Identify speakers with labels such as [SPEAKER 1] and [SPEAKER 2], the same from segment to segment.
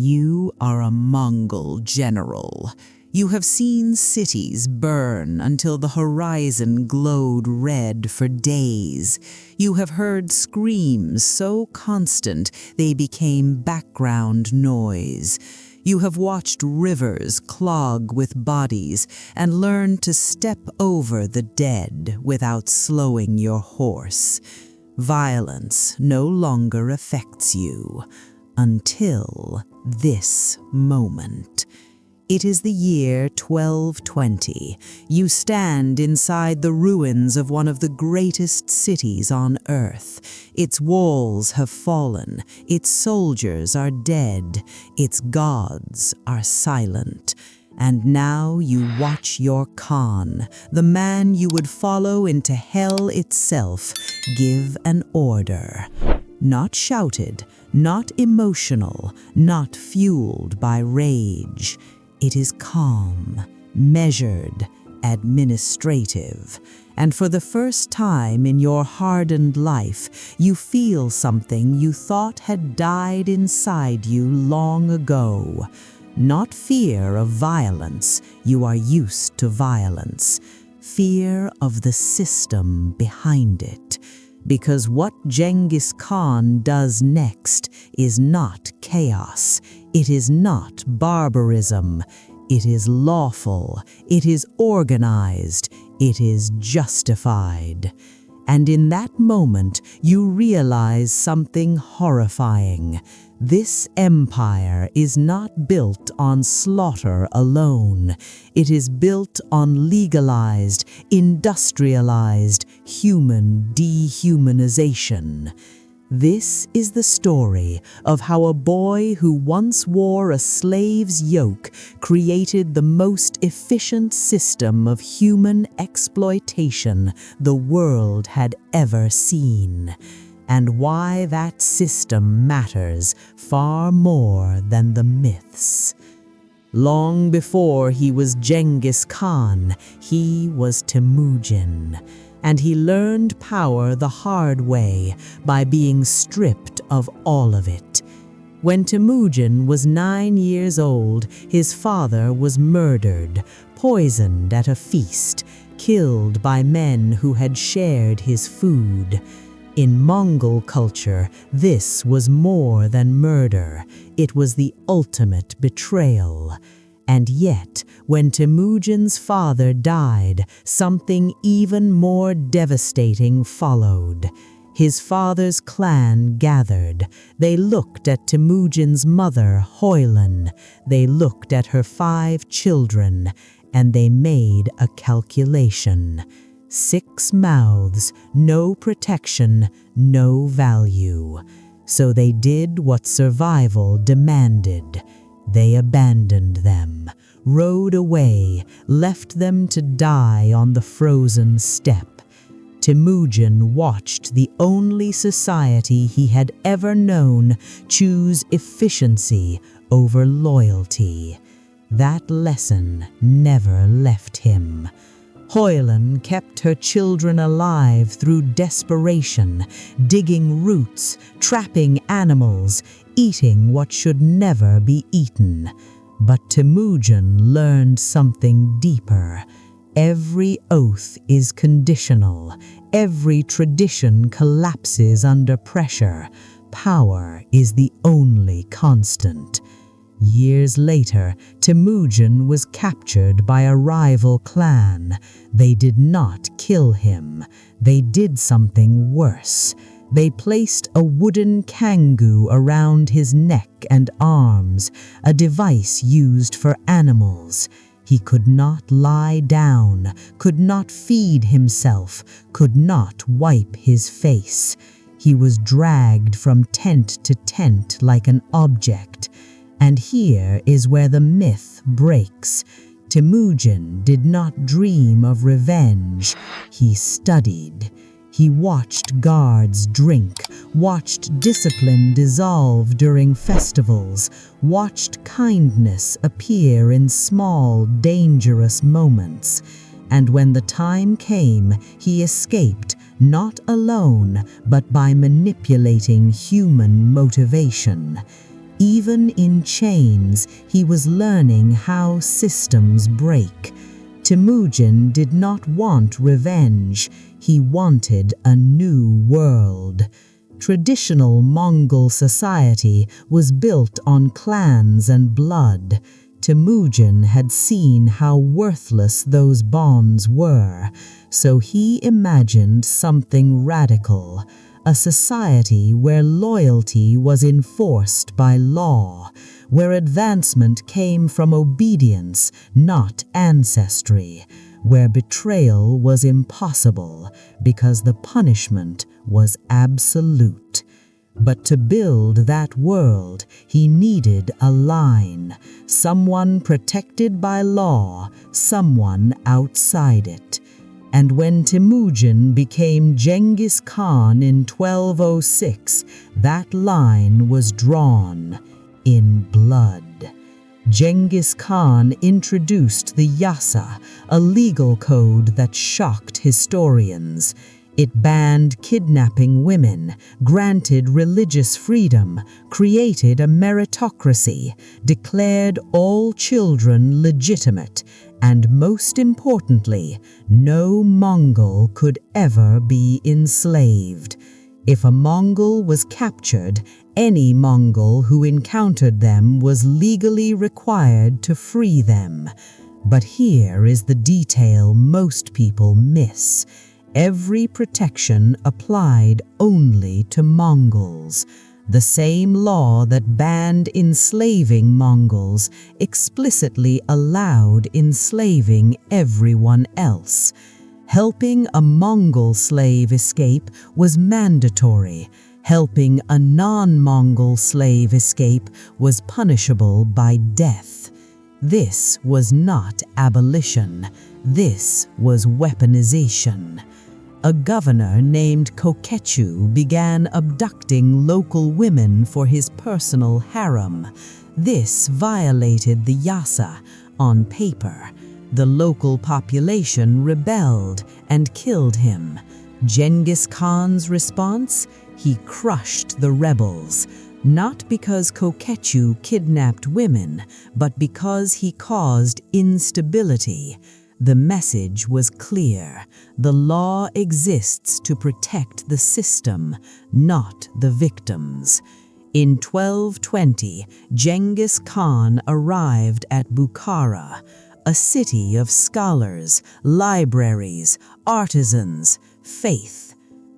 [SPEAKER 1] You are a Mongol general. You have seen cities burn until the horizon glowed red for days. You have heard screams so constant they became background noise. You have watched rivers clog with bodies and learned to step over the dead without slowing your horse. Violence no longer affects you until this moment. It is the year 1220. You stand inside the ruins of one of the greatest cities on earth. Its walls have fallen, its soldiers are dead, its gods are silent. And now you watch your Khan, the man you would follow into hell itself, give an order. Not shouted, not emotional, not fueled by rage. It is calm, measured, administrative. And for the first time in your hardened life, you feel something you thought had died inside you long ago. Not fear of violence, you are used to violence. Fear of the system behind it. Because what Genghis Khan does next is not chaos. It is not barbarism. It is lawful. It is organized. It is justified. And in that moment, you realize something horrifying. This empire is not built on slaughter alone. It is built on legalized, industrialized, human dehumanization. This is the story of how a boy who once wore a slave's yoke created the most efficient system of human exploitation the world had ever seen, and why that system matters far more than the myths. Long before he was Genghis Khan, he was Temujin. And he learned power the hard way by being stripped of all of it. When Temujin was 9 years old, his father was murdered, poisoned at a feast, killed by men who had shared his food. In Mongol culture, this was more than murder. It was the ultimate betrayal. And yet, when Temujin's father died, something even more devastating followed. His father's clan gathered. They looked at Temujin's mother, Hoylan. They looked at her 5 children, and they made a calculation. 6 mouths, no protection, no value. So they did what survival demanded. They abandoned them, rode away, left them to die on the frozen steppe. Temujin watched the only society he had ever known choose efficiency over loyalty. That lesson never left him. Hoylan kept her children alive through desperation, digging roots, trapping animals, eating what should never be eaten. But Temujin learned something deeper. Every oath is conditional. Every tradition collapses under pressure. Power is the only constant. Years later, Temujin was captured by a rival clan. They did not kill him. They did something worse. They placed a wooden kangu around his neck and arms, a device used for animals. He could not lie down, could not feed himself, could not wipe his face. He was dragged from tent to tent like an object. And here is where the myth breaks. Temujin did not dream of revenge. He studied. He watched guards drink, watched discipline dissolve during festivals, watched kindness appear in small, dangerous moments. And when the time came, he escaped, not alone, but by manipulating human motivation. Even in chains, he was learning how systems break. Temujin did not want revenge. He wanted a new world. Traditional Mongol society was built on clans and blood. Temujin had seen how worthless those bonds were, so he imagined something radical, a society where loyalty was enforced by law, where advancement came from obedience, not ancestry, where betrayal was impossible because the punishment was absolute. But to build that world, he needed a line, someone protected by law, someone outside it. And when Temujin became Genghis Khan in 1206, that line was drawn in blood. Genghis Khan introduced the Yasa, a legal code that shocked historians. It banned kidnapping women, granted religious freedom, created a meritocracy, declared all children legitimate, and most importantly, no Mongol could ever be enslaved. If a Mongol was captured, any Mongol who encountered them was legally required to free them. But here is the detail most people miss. Every protection applied only to Mongols. The same law that banned enslaving Mongols explicitly allowed enslaving everyone else. Helping a Mongol slave escape was mandatory. Helping a non-Mongol slave escape was punishable by death. This was not abolition. This was weaponization. A governor named Kokechu began abducting local women for his personal harem. This violated the Yasa on paper. The local population rebelled and killed him. Genghis Khan's response? He crushed the rebels, not because Kokechu kidnapped women, but because he caused instability. The message was clear. The law exists to protect the system, not the victims. In 1220, Genghis Khan arrived at Bukhara, a city of scholars, libraries, artisans, faith.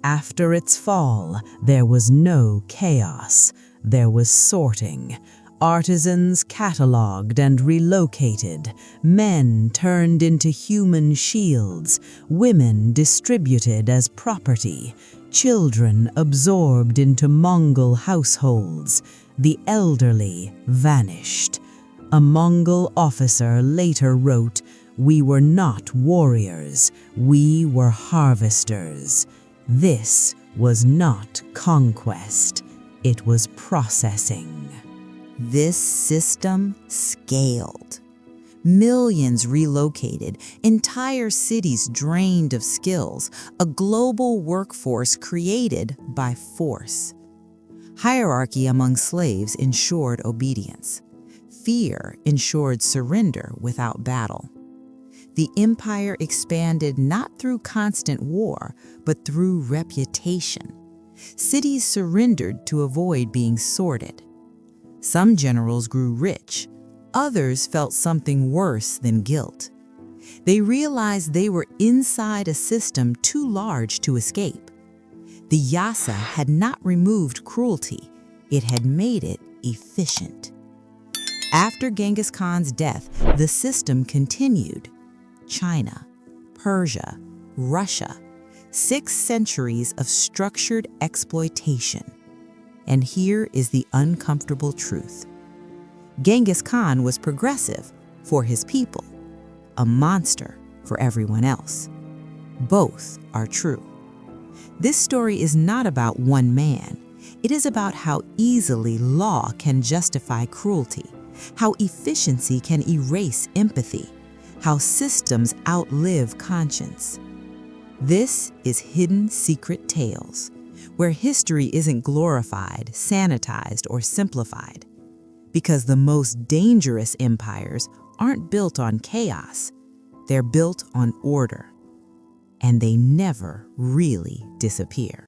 [SPEAKER 1] After its fall, there was no chaos. There was sorting. Artisans cataloged and relocated, men turned into human shields, women distributed as property, children absorbed into Mongol households, the elderly vanished. A Mongol officer later wrote, "We were not warriors, we were harvesters." This was not conquest, it was processing. This system scaled. Millions relocated, entire cities drained of skills, a global workforce created by force. Hierarchy among slaves ensured obedience. Fear ensured surrender without battle. The empire expanded not through constant war, but through reputation. Cities surrendered to avoid being sorted. Some generals grew rich. Others felt something worse than guilt. They realized they were inside a system too large to escape. The Yasa had not removed cruelty. It had made it efficient. After Genghis Khan's death, the system continued. China, Persia, Russia, 6 centuries of structured exploitation. And here is the uncomfortable truth. Genghis Khan was progressive for his people, a monster for everyone else. Both are true. This story is not about one man. It is about how easily law can justify cruelty, how efficiency can erase empathy, how systems outlive conscience. This is Hidden Secret Tales, where history isn't glorified, sanitized, or simplified. because the most dangerous empires aren't built on chaos. They're built on order, and they never really disappear.